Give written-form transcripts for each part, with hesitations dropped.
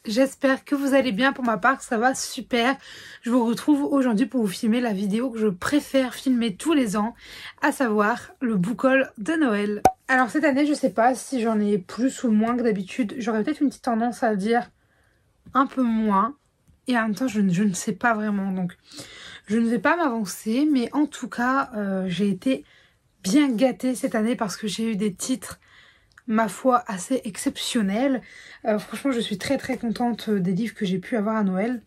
j'espère que vous allez bien. Pour ma part, ça va super. Je vous retrouve aujourd'hui pour vous filmer la vidéo que je préfère filmer tous les ans, à savoir le book haul de Noël. Alors cette année, je sais pas si j'en ai plus ou moins que d'habitude. J'aurais peut-être une petite tendance à dire un peu moins. Et en même temps, je ne sais pas vraiment. Donc, je ne vais pas m'avancer. Mais en tout cas, j'ai été bien gâtée cette année parce que j'ai eu des titres, ma foi, assez exceptionnels. Franchement, je suis très très contente des livres que j'ai pu avoir à Noël.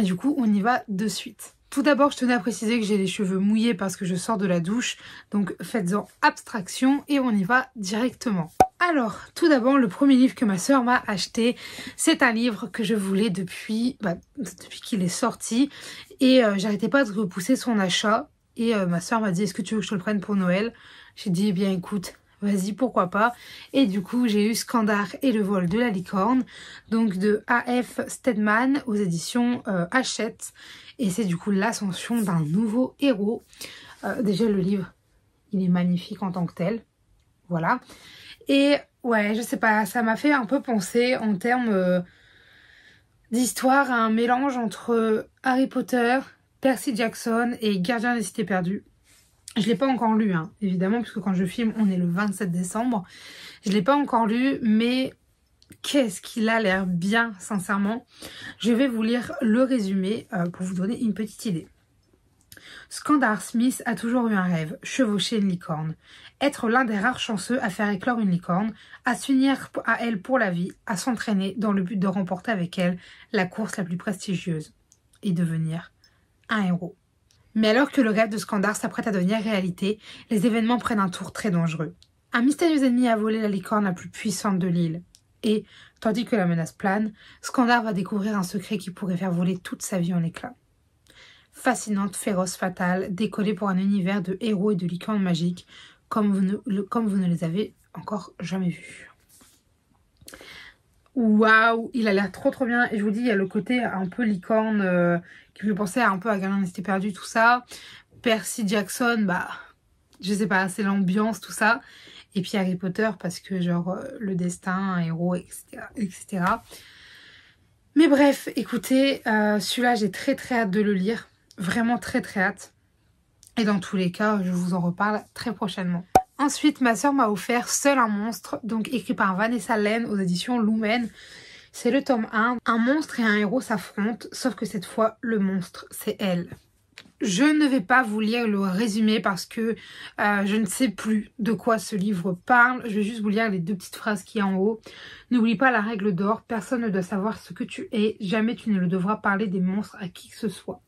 Et du coup, on y va de suite. Tout d'abord, je tenais à préciser que j'ai les cheveux mouillés parce que je sors de la douche. Donc faites-en abstraction et on y va directement. Alors, tout d'abord, le premier livre que ma soeur m'a acheté, c'est un livre que je voulais depuis qu'il est sorti. Et j'arrêtais pas de repousser son achat. Et ma soeur m'a dit, est-ce que tu veux que je te le prenne pour Noël? J'ai dit, eh bien écoute, vas-y, pourquoi pas. Et du coup, j'ai eu Skandar et le vol de la licorne, donc de A.F. Stedman aux éditions Hachette. Et c'est du coup l'ascension d'un nouveau héros. Déjà, le livre, il est magnifique en tant que tel. Voilà. Et ouais, je sais pas, ça m'a fait un peu penser en termes d'histoire à un mélange entre Harry Potter, Percy Jackson et Gardien des Cités Perdues. Je ne l'ai pas encore lu, hein, évidemment, puisque quand je filme, on est le 27 décembre. Je ne l'ai pas encore lu, mais qu'est-ce qu'il a l'air bien, sincèrement. Je vais vous lire le résumé pour vous donner une petite idée. Skandar Smith a toujours eu un rêve, chevaucher une licorne. Être l'un des rares chanceux à faire éclore une licorne, à s'unir à elle pour la vie, à s'entraîner dans le but de remporter avec elle la course la plus prestigieuse et devenir un héros. Mais alors que le rêve de Skandar s'apprête à devenir réalité, les événements prennent un tour très dangereux. Un mystérieux ennemi a volé la licorne la plus puissante de l'île. Et, tandis que la menace plane, Skandar va découvrir un secret qui pourrait faire voler toute sa vie en éclats. Fascinante, féroce, fatale, décollée pour un univers de héros et de licornes magiques, comme vous ne les avez encore jamais vus. Waouh, il a l'air trop trop bien. Et je vous dis, il y a le côté un peu licorne qui me fait penser un peu à Gardien des Cités Perdues, tout ça. Percy Jackson, bah, je sais pas, c'est l'ambiance, tout ça. Et puis Harry Potter, parce que genre le destin, un héros, etc., etc. Mais bref, écoutez, celui-là, j'ai très très hâte de le lire. Vraiment très très hâte. Et dans tous les cas, je vous en reparle très prochainement. Ensuite, ma soeur m'a offert Seul un monstre, donc écrit par Vanessa Len aux éditions Lumen. C'est le tome 1. Un monstre et un héros s'affrontent, sauf que cette fois, le monstre, c'est elle. Je ne vais pas vous lire le résumé parce que je ne sais plus de quoi ce livre parle. Je vais juste vous lire les deux petites phrases qu'il y a en haut. N'oublie pas la règle d'or, personne ne doit savoir ce que tu es. Jamais tu ne le devras parler des monstres à qui que ce soit.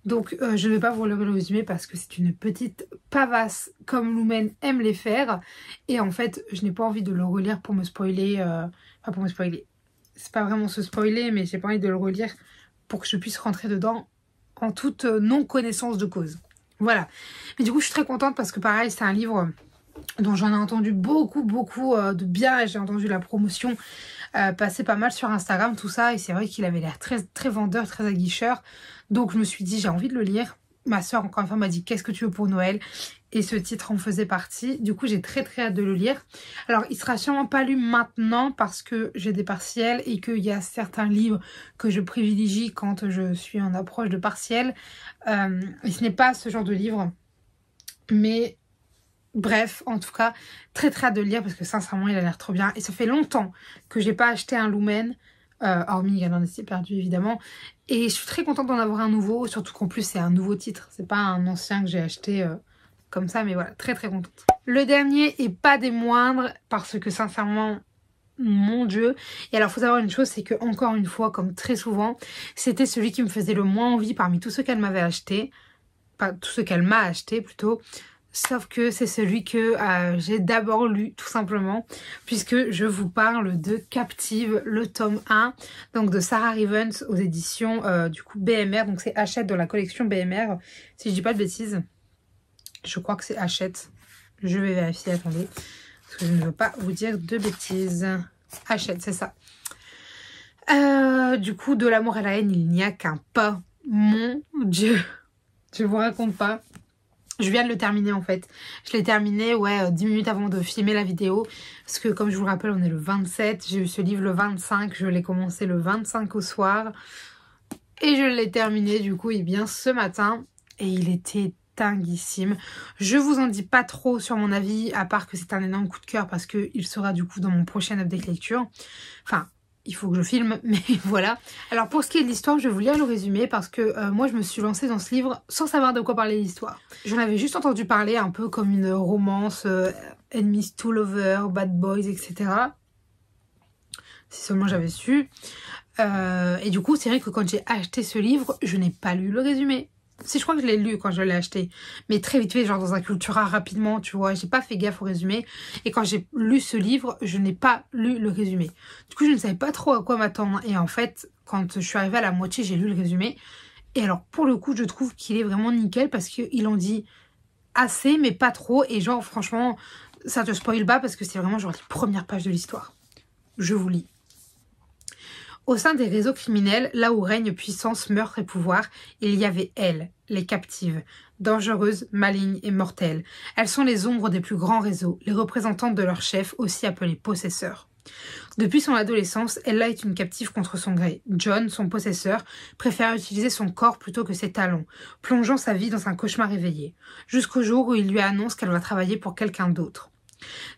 Donc je ne vais pas vous le résumer parce que c'est une petite pavasse comme Lumen aime les faire. Et en fait, je n'ai pas envie de le relire pour me spoiler. Enfin pour me spoiler. C'est pas vraiment se spoiler, mais j'ai pas envie de le relire pour que je puisse rentrer dedans en toute non-connaissance de cause. Voilà. Mais du coup, je suis très contente parce que pareil, c'est un livre dont j'en ai entendu beaucoup de bien. J'ai entendu la promotion passer pas mal sur Instagram, tout ça. Et c'est vrai qu'il avait l'air très, très vendeur, très aguicheur. Donc, je me suis dit, j'ai envie de le lire. Ma soeur, encore une fois, m'a dit, qu'est-ce que tu veux pour Noël? Et ce titre en faisait partie. Du coup, j'ai très, très hâte de le lire. Alors, il sera sûrement pas lu maintenant parce que j'ai des partiels et qu'il y a certains livres que je privilégie quand je suis en approche de partiels. Et ce n'est pas ce genre de livre. Mais bref, en tout cas, très très hâte de le lire parce que sincèrement, il a l'air trop bien. Et ça fait longtemps que j'ai pas acheté un Lumen, hormis Gardien des Cités Perdues évidemment. Et je suis très contente d'en avoir un nouveau, surtout qu'en plus c'est un nouveau titre. C'est pas un ancien que j'ai acheté comme ça, mais voilà, très très contente. Le dernier et pas des moindres parce que sincèrement, mon Dieu. Et alors, faut savoir une chose, c'est que encore une fois, comme très souvent, c'était celui qui me faisait le moins envie parmi tous ceux qu'elle m'avait acheté. Pas tous ceux qu'elle m'a acheté plutôt. Sauf que c'est celui que j'ai d'abord lu tout simplement puisque je vous parle de Captive, le tome 1 donc de Sarah Rivens aux éditions du coup BMR, donc c'est Hachette dans la collection BMR si je dis pas de bêtises, je crois que c'est Hachette, je vais vérifier, attendez parce que je ne veux pas vous dire de bêtises. Hachette, c'est ça. Du coup, de l'amour à la haine, il n'y a qu'un pas, mon Dieu, je vous raconte pas. Je viens de le terminer en fait. Je l'ai terminé, ouais, 10 minutes avant de filmer la vidéo. Parce que comme je vous le rappelle, on est le 27. J'ai eu ce livre le 25. Je l'ai commencé le 25 au soir. Et je l'ai terminé du coup, et bien ce matin. Et il était dinguissime. Je vous en dis pas trop sur mon avis, à part que c'est un énorme coup de cœur parce qu'il sera du coup dans mon prochain update lecture. Enfin, il faut que je filme, mais voilà. Alors pour ce qui est de l'histoire, je vais vous lire le résumé parce que moi je me suis lancée dans ce livre sans savoir de quoi parler l'histoire. J'en avais juste entendu parler un peu comme une romance, enemies to lovers, bad boys, etc. Si seulement j'avais su. Et du coup, c'est vrai que quand j'ai acheté ce livre, je n'ai pas lu le résumé. Si, je crois que je l'ai lu quand je l'ai acheté. Mais très vite fait, genre dans un Cultura rapidement, tu vois. J'ai pas fait gaffe au résumé. Et quand j'ai lu ce livre, je n'ai pas lu le résumé. Du coup, je ne savais pas trop à quoi m'attendre. Et en fait, quand je suis arrivée à la moitié, j'ai lu le résumé. Et alors, pour le coup, je trouve qu'il est vraiment nickel parce qu'il en dit assez, mais pas trop. Et genre, franchement, ça te spoil pas parce que c'est vraiment genre les premières pages de l'histoire. Je vous lis. Au sein des réseaux criminels, là où règne puissance, meurtre et pouvoir, il y avait elles, les captives, dangereuses, malignes et mortelles. Elles sont les ombres des plus grands réseaux, les représentantes de leurs chefs, aussi appelés possesseurs. Depuis son adolescence, Ella est une captive contre son gré. John, son possesseur, préfère utiliser son corps plutôt que ses talons, plongeant sa vie dans un cauchemar éveillé, jusqu'au jour où il lui annonce qu'elle va travailler pour quelqu'un d'autre.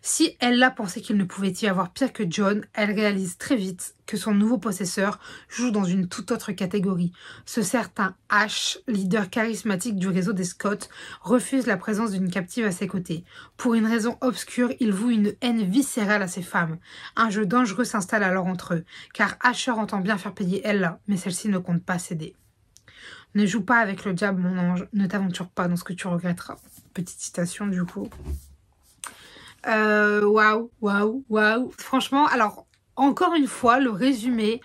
Si Ella pensait qu'il ne pouvait y avoir pire que John, elle réalise très vite que son nouveau possesseur joue dans une toute autre catégorie. Ce certain Ash, leader charismatique du réseau des Scott, refuse la présence d'une captive à ses côtés. Pour une raison obscure, il voue une haine viscérale à ses femmes. Un jeu dangereux s'installe alors entre eux, car Asher entend bien faire payer Ella, mais celle-ci ne compte pas céder. Ne joue pas avec le diable, mon ange, ne t'aventure pas dans ce que tu regretteras. Petite citation du coup. Waouh, waouh, waouh. Franchement, alors, encore une fois, le résumé,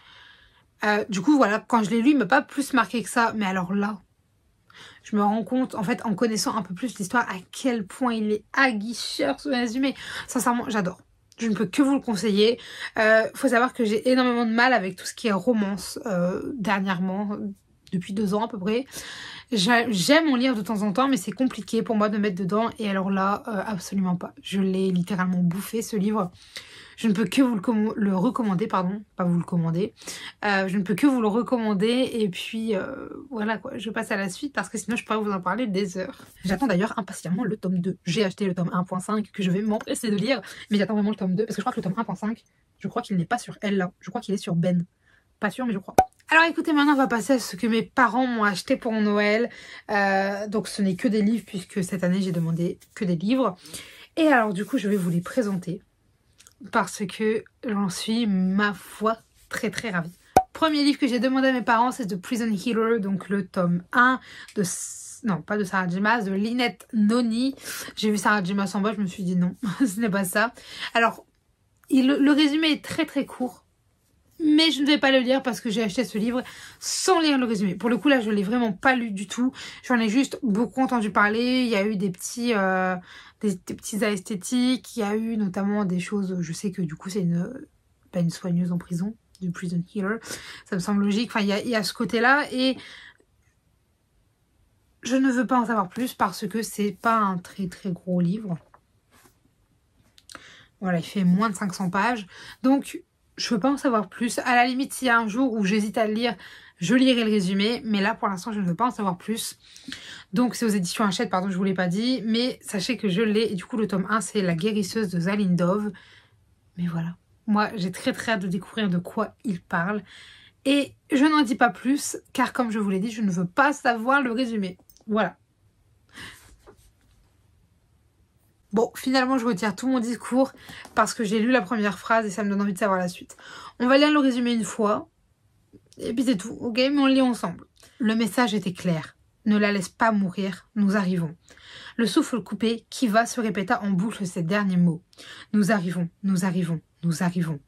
du coup, voilà, quand je l'ai lu, il m'a pas plus marqué que ça. Mais alors là, je me rends compte, en fait, en connaissant un peu plus l'histoire, à quel point il est aguicheur ce résumé. Sincèrement, j'adore. Je ne peux que vous le conseiller. Faut savoir que j'ai énormément de mal avec tout ce qui est romance, dernièrement, depuis 2 ans à peu près. J'aime en lire de temps en temps, mais c'est compliqué pour moi de mettre dedans. Et alors là, absolument pas. Je l'ai littéralement bouffé, ce livre. Je ne peux que vous le recommander, pardon. Pas vous le commander. Je ne peux que vous le recommander. Et puis, voilà quoi. Je passe à la suite parce que sinon, je pourrais vous en parler des heures. J'attends d'ailleurs impatiemment le tome 2. J'ai acheté le tome 1.5 que je vais m'empresser de lire. Mais j'attends vraiment le tome 2 parce que je crois que le tome 1.5, je crois qu'il n'est pas sur elle là. Je crois qu'il est sur Ben. Pas sûr, mais je crois. Alors écoutez, maintenant on va passer à ce que mes parents m'ont acheté pour Noël. Donc ce n'est que des livres puisque cette année j'ai demandé que des livres. Et alors du coup je vais vous les présenter parce que j'en suis, ma foi, très très ravie. Premier livre que j'ai demandé à mes parents, c'est The Prison Healer, donc le tome 1 de... Non, pas de Sarah J. Maas, de Lynette Noni. J'ai vu Sarah J. Maas en bas, je me suis dit non, ce n'est pas ça. Alors, le résumé est très très court. Mais je ne vais pas le lire parce que j'ai acheté ce livre sans lire le résumé. Pour le coup, là, je ne l'ai vraiment pas lu du tout. J'en ai juste beaucoup entendu parler. Il y a eu des petits esthétiques. Il y a eu notamment des choses... Je sais que du coup, c'est pas une soigneuse en prison, du prison healer. Ça me semble logique. Enfin, il y a ce côté-là. Et je ne veux pas en savoir plus parce que c'est pas un très très gros livre. Voilà, il fait moins de 500 pages. Donc... je veux pas en savoir plus. À la limite, s'il y a un jour où j'hésite à le lire, je lirai le résumé. Mais là, pour l'instant, je ne veux pas en savoir plus. Donc, c'est aux éditions Hachette, pardon, je vous l'ai pas dit. Mais sachez que je l'ai. Et du coup, le tome 1, c'est La guérisseuse de Zalindov. Mais voilà. Moi, j'ai très très hâte de découvrir de quoi il parle. Et je n'en dis pas plus, car comme je vous l'ai dit, je ne veux pas savoir le résumé. Voilà. Bon, finalement, je retire tout mon discours parce que j'ai lu la première phrase et ça me donne envie de savoir la suite. On va lire le résumé une fois et puis c'est tout, ok? Mais on le lit ensemble. Le message était clair. Ne la laisse pas mourir, nous arrivons. Le souffle coupé, Kiva se répéta en boucle ces derniers mots. Nous arrivons, nous arrivons, nous arrivons.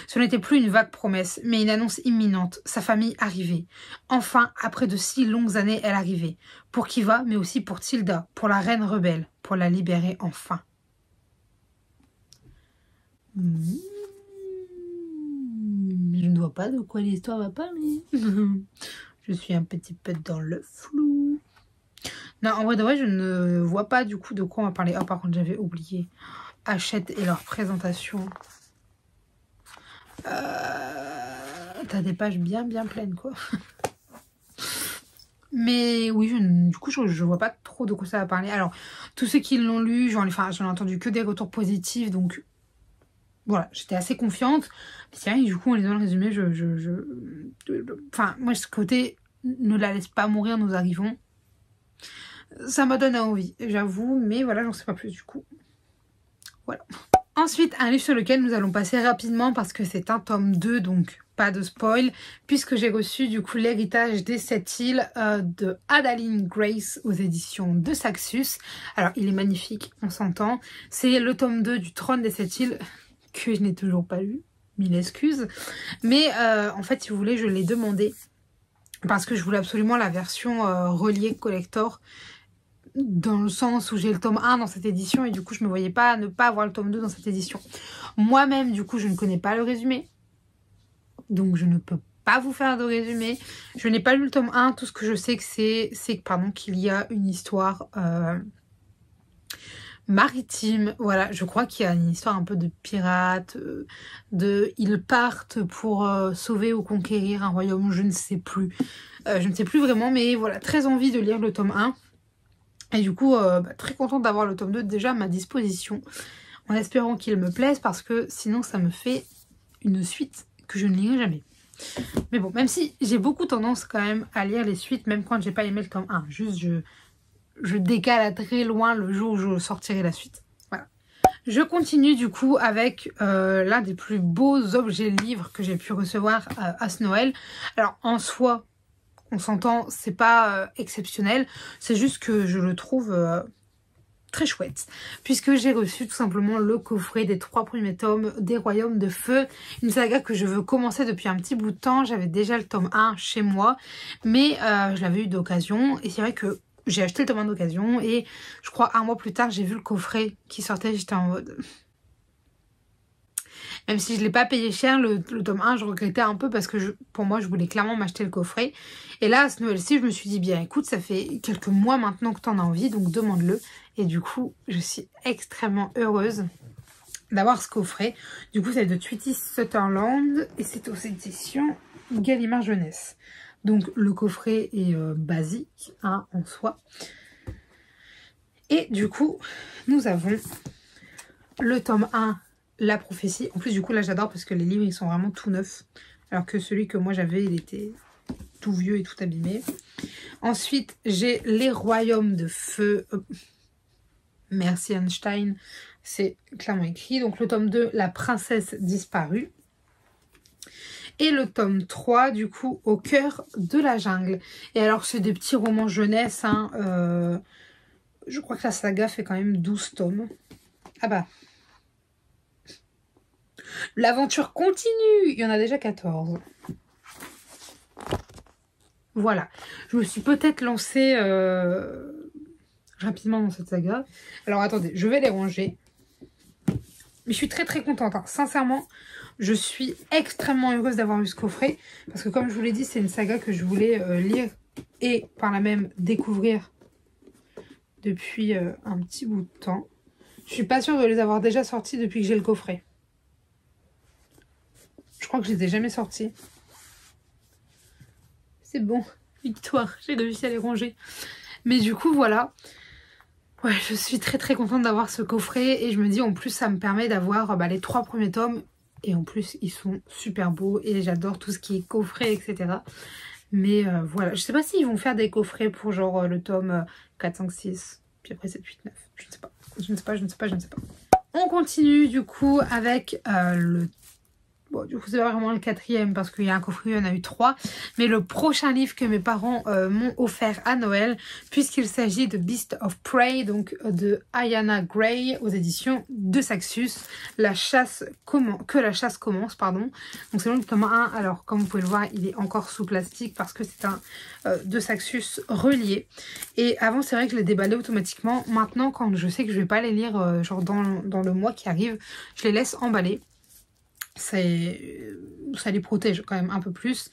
Ce n'était plus une vague promesse, mais une annonce imminente. Sa famille arrivait. Enfin, après de si longues années, elle arrivait. Pour Kiva, mais aussi pour Tilda, pour la reine rebelle, pour la libérer enfin. Je ne vois pas de quoi l'histoire va parler. Je suis un petit peu dans le flou. Non, en vrai de vrai, je ne vois pas du coup de quoi on va parler. Oh, par contre, j'avais oublié. Hachette et leur présentation. T'as des pages bien pleines, quoi. Mais oui, du coup, je vois pas trop de quoi ça va parler. Alors, tous ceux qui l'ont lu, j'en ai entendu que des retours positifs, donc voilà, j'étais assez confiante. Mais c'est vrai que du coup, en lisant le résumé, enfin, moi, ce côté, ne la laisse pas mourir, nous arrivons. Ça m'a donné envie, j'avoue, mais voilà, j'en sais pas plus du coup. Voilà. Ensuite, un livre sur lequel nous allons passer rapidement parce que c'est un tome 2, donc pas de spoil, puisque j'ai reçu du coup l'héritage des 7 îles de Adaline Grace aux éditions de Saxus. Alors, il est magnifique, on s'entend. C'est le tome 2 du Trône des 7 îles que je n'ai toujours pas lu, mille excuses. Mais en fait, si vous voulez, je l'ai demandé parce que je voulais absolument la version reliée collector, dans le sens où j'ai le tome 1 dans cette édition et du coup je me voyais pas ne pas avoir le tome 2 dans cette édition. Moi-même du coup je ne connais pas le résumé, donc je ne peux pas vous faire de résumé. Je n'ai pas lu le tome 1, tout ce que je sais que c'est qu'il y a une histoire maritime, voilà, je crois qu'il y a une histoire un peu de pirates, ils partent pour sauver ou conquérir un royaume, je ne sais plus. Je ne sais plus vraiment, mais voilà, très envie de lire le tome 1. Et du coup, très contente d'avoir le tome 2 déjà à ma disposition, en espérant qu'il me plaise, parce que sinon ça me fait une suite que je ne lirai jamais. Mais bon, même si j'ai beaucoup tendance quand même à lire les suites, même quand j'ai pas aimé le tome 1, juste je décale à très loin le jour où je sortirai la suite. Voilà. Je continue du coup avec l'un des plus beaux objets livres que j'ai pu recevoir à ce Noël. Alors en soi, on s'entend, c'est pas exceptionnel, c'est juste que je le trouve très chouette, puisque j'ai reçu tout simplement le coffret des 3 premiers tomes des Royaumes de Feu, une saga que je veux commencer depuis un petit bout de temps. J'avais déjà le tome 1 chez moi, mais je l'avais eu d'occasion, et c'est vrai que j'ai acheté le tome 1 d'occasion, et je crois un mois plus tard, j'ai vu le coffret qui sortait, j'étais en mode... Même si je ne l'ai pas payé cher, le tome 1, je regrettais un peu parce que pour moi, je voulais clairement m'acheter le coffret. Et là, à ce Noël-ci, je me suis dit, bien écoute, ça fait quelques mois maintenant que tu en as envie, donc demande-le. Et du coup, je suis extrêmement heureuse d'avoir ce coffret. Du coup, c'est de Tweety Sutherland et c'est aux éditions Gallimard Jeunesse. Donc, le coffret est basique hein, en soi. Et du coup, nous avons le tome 1, La prophétie. En plus, du coup, là, j'adore parce que les livres, ils sont vraiment tout neufs. Alors que celui que moi, j'avais, il était tout vieux et tout abîmé. Ensuite, j'ai Les Royaumes de Feu. Merci Einstein. C'est clairement écrit. Donc, le tome 2, La princesse disparue. Et le tome 3, du coup, Au cœur de la jungle. Et alors, c'est des petits romans jeunesse. Hein, je crois que la saga fait quand même 12 tomes. Ah bah... L'aventure continue. Il y en a déjà 14. Voilà. Je me suis peut-être lancée rapidement dans cette saga. Alors attendez, je vais les ranger. Mais je suis très très contente. Hein. Sincèrement, je suis extrêmement heureuse d'avoir eu ce coffret. Parce que comme je vous l'ai dit, c'est une saga que je voulais lire et par là même découvrir depuis un petit bout de temps. Je suis pas sûre de les avoir déjà sortis depuis que j'ai le coffret. Je crois que je les ai jamais sortis. C'est bon, victoire, j'ai réussi à les ranger. Mais du coup, voilà. Ouais, je suis très très contente d'avoir ce coffret. Et je me dis, en plus, ça me permet d'avoir les 3 premiers tomes. Et en plus, ils sont super beaux. Et j'adore tout ce qui est coffret, etc. Mais voilà, je sais pas s'ils vont faire des coffrets pour genre le tome 4, 5, 6. Puis après 7, 8, 9. Je ne sais pas. Je ne sais pas, je ne sais pas, je ne sais pas. On continue du coup avec le... Bon, du coup, c'est pas vraiment le 4e parce qu'il y a un coffret, il y en a eu 3. Mais le prochain livre que mes parents m'ont offert à Noël, puisqu'il s'agit de Beast of Prey, donc de Ayanna Gray aux éditions de Saxus. Que la chasse commence, pardon. Donc c'est le tome 1. Alors, comme vous pouvez le voir, il est encore sous plastique parce que c'est un de Saxus relié. Et avant, c'est vrai que je les déballais automatiquement. Maintenant, quand je sais que je vais pas les lire genre dans le mois qui arrive, je les laisse emballer. Ça les protège quand même un peu plus.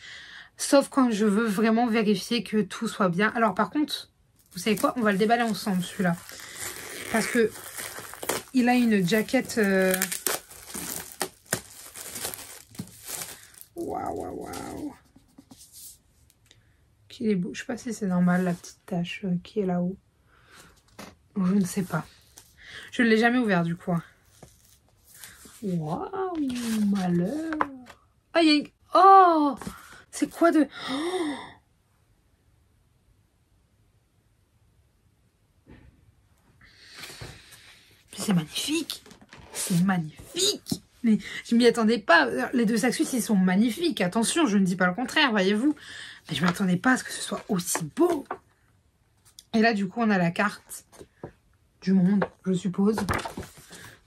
Sauf quand je veux vraiment vérifier que tout soit bien. Alors par contre, Vous savez quoi? On va le déballer ensemble, celui-là. Parce que il a une jaquette... Waouh. Qu'il est beau. Je sais pas si c'est normal, la petite tache qui est là-haut. Je ne sais pas. Je ne l'ai jamais ouvert, du coup. Waouh, malheur. Ah, il y a une... Oh, c'est quoi de... Oh, c'est magnifique. C'est magnifique. Mais je m'y attendais pas. Les deux sacs suisses, ils sont magnifiques. Attention, je ne dis pas le contraire, voyez-vous. Mais je ne m'attendais pas à ce que ce soit aussi beau. Et là, du coup, on a la carte du monde, je suppose.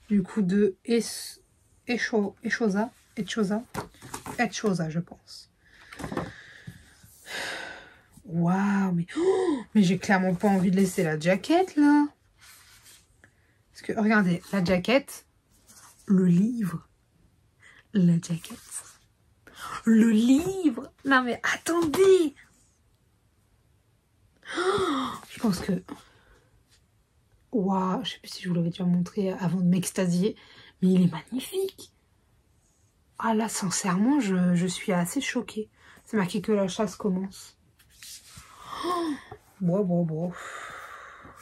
Du coup, de Echosa, je pense. Waouh, mais... Oh, mais j'ai clairement pas envie de laisser la jaquette, là. Parce que, regardez, la jaquette, le livre, la jaquette, le livre. Non, mais attendez. Oh, je pense que... Waouh, je sais plus si je vous l'avais déjà montré avant de m'extasier, mais il est magnifique. Ah là, sincèrement, je suis assez choquée. C'est marqué que la chasse commence. Oh, bon.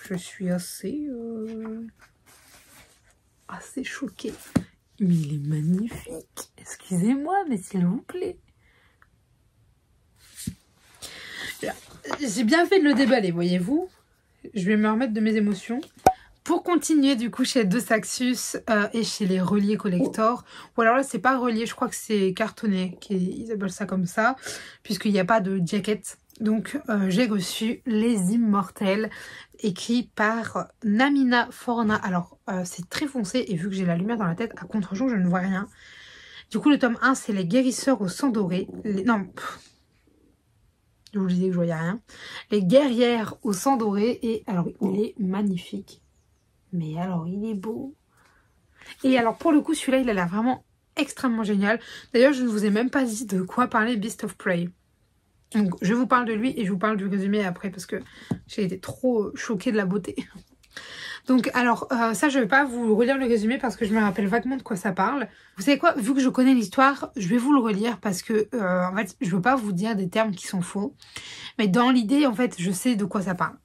Je suis assez choquée. Mais il est magnifique. Excusez-moi, mais s'il vous plaît. J'ai bien fait de le déballer, voyez-vous. Je vais me remettre de mes émotions. Pour continuer du coup chez De Saxus et chez les reliés collector, ou alors là c'est pas relié, je crois que c'est cartonné, ils appellent ça comme ça, puisqu'il n'y a pas de jacket. Donc j'ai reçu Les Immortels, écrit par Namina Forna. Alors c'est très foncé et vu que j'ai la lumière dans la tête, à contre-jour je ne vois rien. Du coup le tome 1 c'est Les Guérisseurs au sang doré. Non, je vous disais que je voyais rien. Les Guerrières au sang doré, et alors il est magnifique. Mais alors, il est beau. Et alors, pour le coup, celui-là, il a l'air vraiment extrêmement génial. D'ailleurs, je ne vous ai même pas dit de quoi parler Beast of Prey. Donc, je vous parle de lui et je vous parle du résumé après parce que j'ai été trop choquée de la beauté. Donc, alors, ça, je ne vais pas vous relire le résumé parce que je me rappelle vaguement de quoi ça parle. Vous savez quoi? Vu que je connais l'histoire, je vais vous le relire parce que, en fait, je ne veux pas vous dire des termes qui sont faux. Mais dans l'idée, en fait, je sais de quoi ça parle.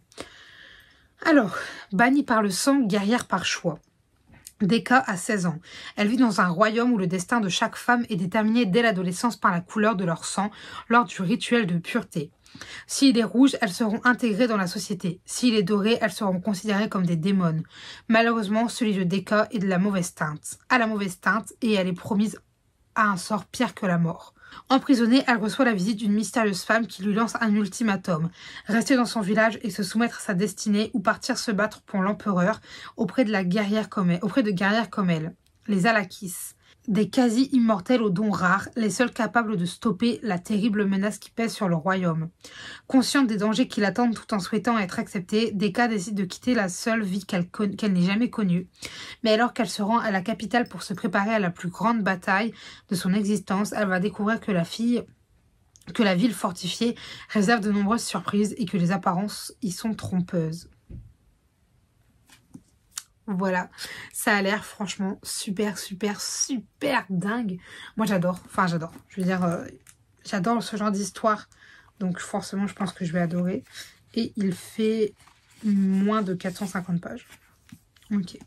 Alors, bannie par le sang, guerrière par choix. Deka a 16 ans. Elle vit dans un royaume où le destin de chaque femme est déterminé dès l'adolescence par la couleur de leur sang lors du rituel de pureté. S'il est rouge, elles seront intégrées dans la société. S'il est doré, elles seront considérées comme des démons. Malheureusement, celui de Deka est de la mauvaise teinte. À la mauvaise teinte, et elle est promise à un sort pire que la mort. Emprisonnée, elle reçoit la visite d'une mystérieuse femme qui lui lance un ultimatum. Rester dans son village et se soumettre à sa destinée ou partir se battre pour l'empereur auprès de guerrières comme elle, les Alakis. Des quasi-immortels aux dons rares, les seuls capables de stopper la terrible menace qui pèse sur le royaume. Consciente des dangers qui l'attendent tout en souhaitant être acceptée, Deka décide de quitter la seule vie qu'elle n'ait jamais connue. Mais alors qu'elle se rend à la capitale pour se préparer à la plus grande bataille de son existence, elle va découvrir que la ville fortifiée réserve de nombreuses surprises et que les apparences y sont trompeuses. Voilà, ça a l'air franchement super dingue. Moi j'adore, je veux dire, j'adore ce genre d'histoire. Donc forcément je pense que je vais adorer. Et il fait moins de 450 pages. Ok,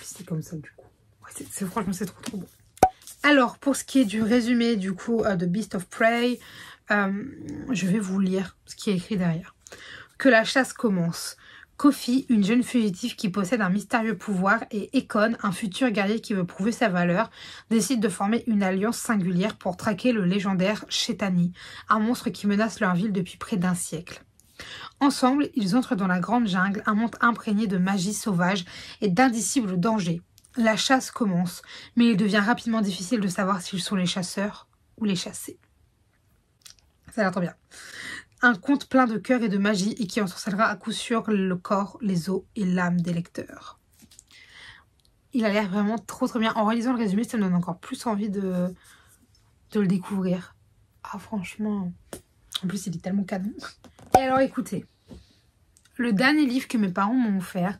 c'est comme ça du coup. Ouais, franchement c'est trop beau. Alors pour ce qui est du résumé du coup de Beast of Prey, je vais vous lire ce qui est écrit derrière. Que la chasse commence. Kofi, une jeune fugitive qui possède un mystérieux pouvoir, et Ekon, un futur guerrier qui veut prouver sa valeur, décident de former une alliance singulière pour traquer le légendaire Shetani, un monstre qui menace leur ville depuis près d'un siècle. Ensemble, ils entrent dans la grande jungle, un monde imprégné de magie sauvage et d'indicibles dangers. La chasse commence, mais il devient rapidement difficile de savoir s'ils sont les chasseurs ou les chassés. Ça a l'air trop bien. Un conte plein de cœur et de magie et qui ensorcellera à coup sûr le corps, les os et l'âme des lecteurs. Il a l'air vraiment trop bien. En réalisant le résumé, ça me donne encore plus envie de le découvrir. Ah franchement, en plus il est tellement canon. Et alors écoutez, le dernier livre que mes parents m'ont offert,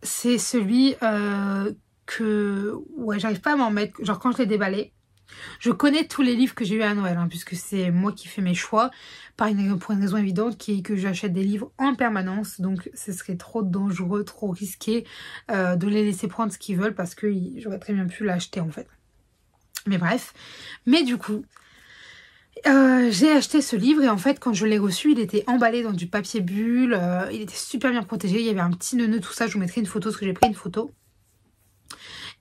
c'est celui ouais, j'arrive pas à m'en mettre, genre quand je l'ai déballé. Je connais tous les livres que j'ai eu à Noël, hein, puisque c'est moi qui fais mes choix, pour une raison évidente, qui est que j'achète des livres en permanence, donc ce serait trop dangereux, trop risqué de les laisser prendre ce qu'ils veulent, parce que j'aurais très bien pu l'acheter en fait. Mais bref, mais du coup, j'ai acheté ce livre et en fait quand je l'ai reçu, il était emballé dans du papier bulle, il était super bien protégé, il y avait un petit nœud, tout ça, je vous mettrai une photo, parce que j'ai pris une photo.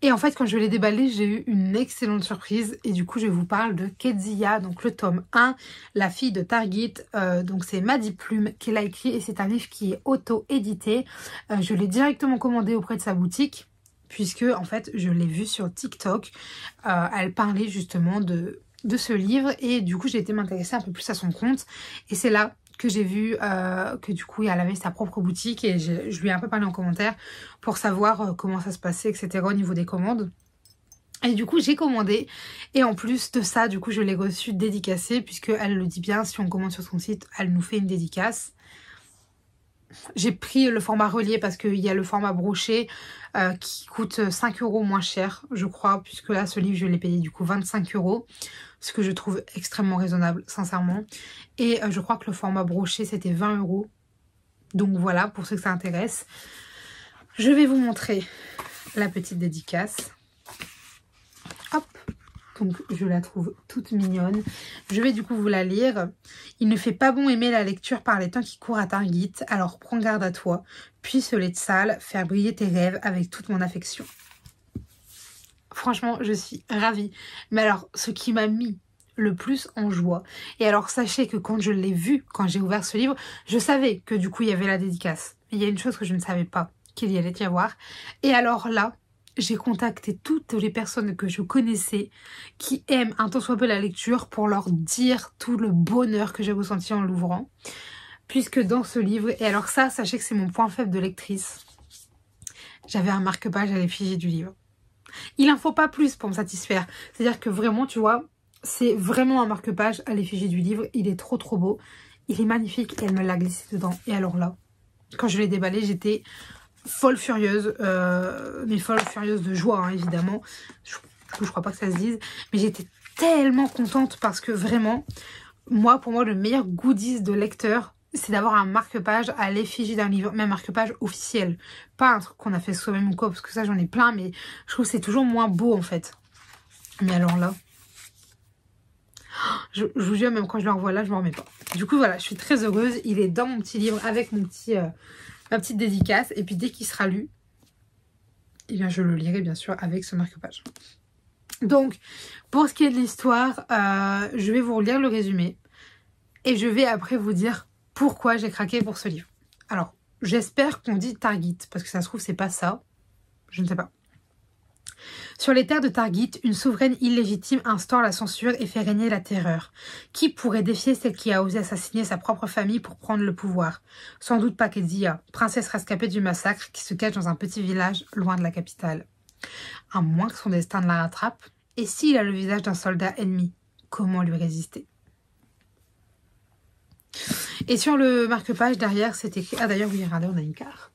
Et en fait, quand je l'ai déballé, j'ai eu une excellente surprise. Et du coup, je vous parle de Kezia, donc le tome 1, La fille de Targit. Donc c'est Maddy Plume qui l'a écrit et c'est un livre qui est auto-édité. Je l'ai directement commandé auprès de sa boutique, puisque en fait, je l'ai vu sur TikTok. Elle parlait justement de ce livre et du coup, j'ai été m'intéresser un peu plus à son compte. Et c'est là que j'ai vu que du coup elle avait sa propre boutique et je lui ai un peu parlé en commentaire pour savoir comment ça se passait, etc. au niveau des commandes. Et du coup j'ai commandé et en plus de ça du coup je l'ai reçu dédicacé, puisque elle le dit bien, si on commande sur son site elle nous fait une dédicace. J'ai pris le format relié parce qu'il y a le format broché qui coûte 5 € moins cher je crois, puisque là ce livre je l'ai payé du coup 25 €, ce que je trouve extrêmement raisonnable sincèrement. Et je crois que le format broché c'était 20 €. Donc voilà, pour ceux que ça intéresse. Je vais vous montrer la petite dédicace. Hop. Donc je la trouve toute mignonne. Je vais du coup vous la lire. Il ne fait pas bon aimer la lecture par les temps qui courent à Targit, alors prends garde à toi. Puisse le sale faire briller tes rêves avec toute mon affection. Franchement, je suis ravie. Mais alors, ce qui m'a mis le plus en joie, et alors sachez que quand je l'ai vu, quand j'ai ouvert ce livre, je savais que du coup il y avait la dédicace. Mais il y a une chose que je ne savais pas, qu'il y allait y avoir. Et alors là, j'ai contacté toutes les personnes que je connaissais qui aiment un tant soit peu la lecture pour leur dire tout le bonheur que j'ai ressenti en l'ouvrant. Puisque dans ce livre, et alors ça, sachez que c'est mon point faible de lectrice, j'avais un marque-page à l'effigie du livre. Il en faut pas plus pour me satisfaire. C'est-à-dire que vraiment, tu vois, c'est vraiment un marque-page à l'effigie du livre. Il est trop trop beau. Il est magnifique et elle me l'a glissé dedans. Et alors là, quand je l'ai déballé, j'étais folle furieuse. Mais folle furieuse de joie, hein, évidemment. Je crois pas que ça se dise. Mais j'étais tellement contente parce que vraiment, pour moi, le meilleur goodies de lecteur, c'est d'avoir un marque-page à l'effigie d'un livre, même marque-page officiel. Pas un truc qu'on a fait soi-même ou quoi, parce que ça j'en ai plein, mais je trouve que c'est toujours moins beau en fait. Mais alors là, je vous jure, même quand je le revois là, je m'en remets pas. Du coup voilà, je suis très heureuse. Il est dans mon petit livre avec mon petit, ma petite dédicace. Et puis dès qu'il sera lu, eh bien je le lirai bien sûr avec ce marque-page. Donc, pour ce qui est de l'histoire, je vais vous relire le résumé. Et je vais après vous dire pourquoi j'ai craqué pour ce livre. Alors, j'espère qu'on dit Targit, parce que ça se trouve, c'est pas ça. Je ne sais pas. Sur les terres de Targit, une souveraine illégitime instaure la censure et fait régner la terreur. Qui pourrait défier celle qui a osé assassiner sa propre famille pour prendre le pouvoir? Sans doute pas Kezia, princesse rescapée du massacre qui se cache dans un petit village loin de la capitale. À moins que son destin ne la rattrape. Et s'il a le visage d'un soldat ennemi, comment lui résister? Et sur le marque-page derrière, c'est écrit... Ah d'ailleurs, oui, regardez, on a une carte.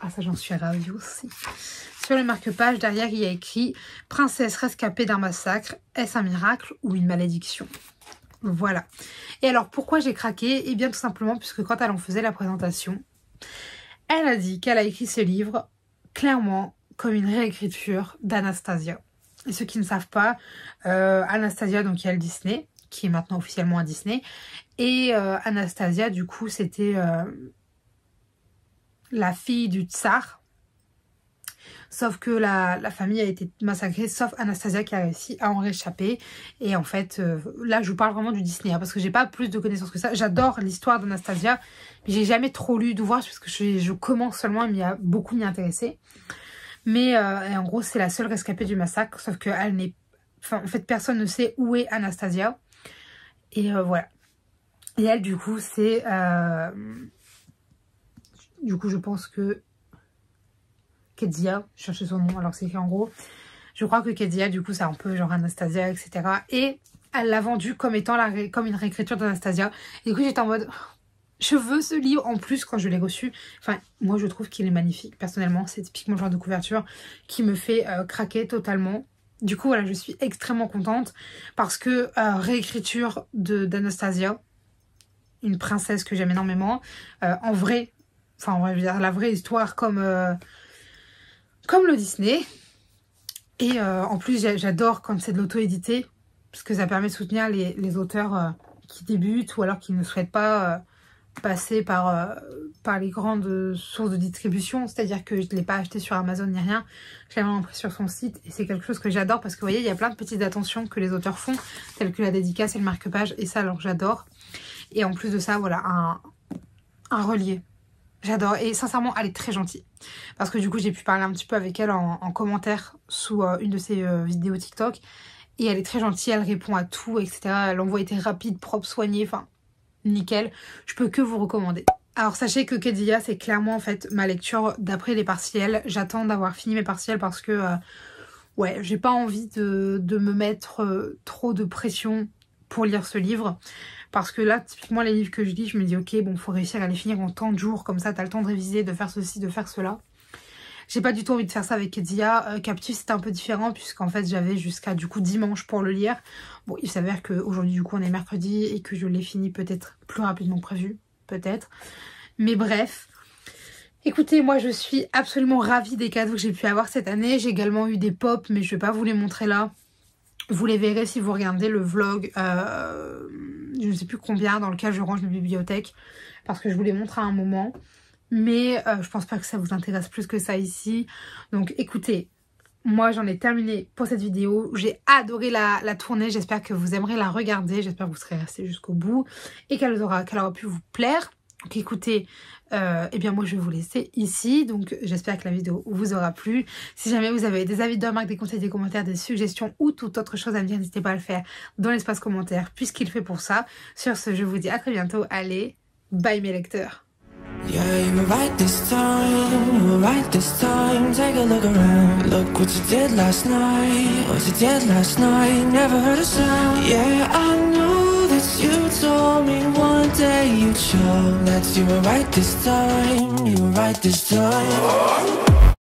Ah ça, j'en suis ravie aussi. Sur le marque-page derrière, il y a écrit « Princesse rescapée d'un massacre, est-ce un miracle ou une malédiction ?» Voilà. Et alors, pourquoi j'ai craqué? Eh bien, tout simplement, puisque quand elle en faisait la présentation, elle a dit qu'elle a écrit ce livre, clairement, comme une réécriture d'Anastasia. Et ceux qui ne savent pas, Anastasia, donc il y a le Disney, qui est maintenant officiellement à Disney. Et Anastasia, du coup, c'était la fille du tsar. Sauf que la famille a été massacrée, sauf Anastasia qui a réussi à en réchapper. Et en fait, là, je vous parle vraiment du Disney, hein, parce que j'ai pas plus de connaissances que ça. J'adore l'histoire d'Anastasia, mais j'ai jamais trop lu d'ouvrages, parce que je commence seulement à beaucoup m'y intéresser. Mais en gros, c'est la seule rescapée du massacre, sauf que elle n'est... Enfin, en fait, personne ne sait où est Anastasia. Et voilà. Et elle, du coup, c'est... Du coup, je pense que... Kezia, je cherchais son nom, alors c'est écrit en gros. Je crois que Kezia, du coup, c'est un peu genre Anastasia, etc. Et elle l'a vendu comme étant comme une réécriture d'Anastasia. Et du coup, j'étais en mode... Je veux ce livre. En plus, quand je l'ai reçu, enfin, moi je trouve qu'il est magnifique. Personnellement, c'est typiquement le genre de couverture qui me fait craquer totalement. Du coup, voilà, je suis extrêmement contente parce que réécriture d'Anastasia, une princesse que j'aime énormément, en vrai, enfin, je veux dire, la vraie histoire comme le Disney. Et en plus, j'adore quand c'est de l'auto-édité, parce que ça permet de soutenir les auteurs qui débutent ou alors qui ne souhaitent pas passer par les grandes sources de distribution. C'est-à-dire que je ne l'ai pas acheté sur Amazon ni rien, je l'ai vraiment pris sur son site. Et c'est quelque chose que j'adore parce que vous voyez, il y a plein de petites attentions que les auteurs font, telles que la dédicace et le marque-page. Et ça, alors j'adore. Et en plus de ça, voilà, un relié. J'adore. Et sincèrement, elle est très gentille. Parce que du coup, j'ai pu parler un petit peu avec elle en commentaire sous une de ses vidéos TikTok. Et elle est très gentille, elle répond à tout, etc. L'envoi était rapide, propre, soigné, enfin, nickel. Je peux que vous recommander. Alors sachez que Kedija, c'est clairement en fait ma lecture d'après les partiels. J'attends d'avoir fini mes partiels parce que, ouais, j'ai pas envie de me mettre trop de pression pour lire ce livre. Parce que là, typiquement, les livres que je lis, je me dis, ok, bon, faut réussir à les finir en tant de jours, comme ça, t'as le temps de réviser, de faire ceci, de faire cela. J'ai pas du tout envie de faire ça avec Kedija. Captive, c'était un peu différent, puisqu'en fait, j'avais jusqu'à, du coup, dimanche pour le lire. Bon, il s'avère qu'aujourd'hui, du coup, on est mercredi, et que je l'ai fini peut-être plus rapidement que prévu, peut-être. Mais bref. Écoutez, moi, je suis absolument ravie des cadeaux que j'ai pu avoir cette année. J'ai également eu des pops, mais je vais pas vous les montrer là. Vous les verrez si vous regardez le vlog, je ne sais plus combien, dans lequel je range mes bibliothèques. Parce que je vous les montre à un moment. Mais je pense pas que ça vous intéresse plus que ça ici. Donc écoutez, moi j'en ai terminé pour cette vidéo. J'ai adoré la tournée. J'espère que vous aimerez la regarder. J'espère que vous serez restés jusqu'au bout. Et qu'elle aura pu vous plaire. Donc écoutez, eh bien moi je vais vous laisser ici. Donc j'espère que la vidéo vous aura plu. Si jamais vous avez des avis de remarques, des conseils, des commentaires, des suggestions ou toute autre chose à me dire, n'hésitez pas à le faire dans l'espace commentaire puisqu'il fait pour ça. Sur ce, je vous dis à très bientôt. Allez, bye mes lecteurs. Yeah, you were right this time, you were right this time. Take a look around, look what you did last night. What you did last night, never heard a sound. Yeah, I knew that you told me one day you'd show that you were right this time, you were right this time.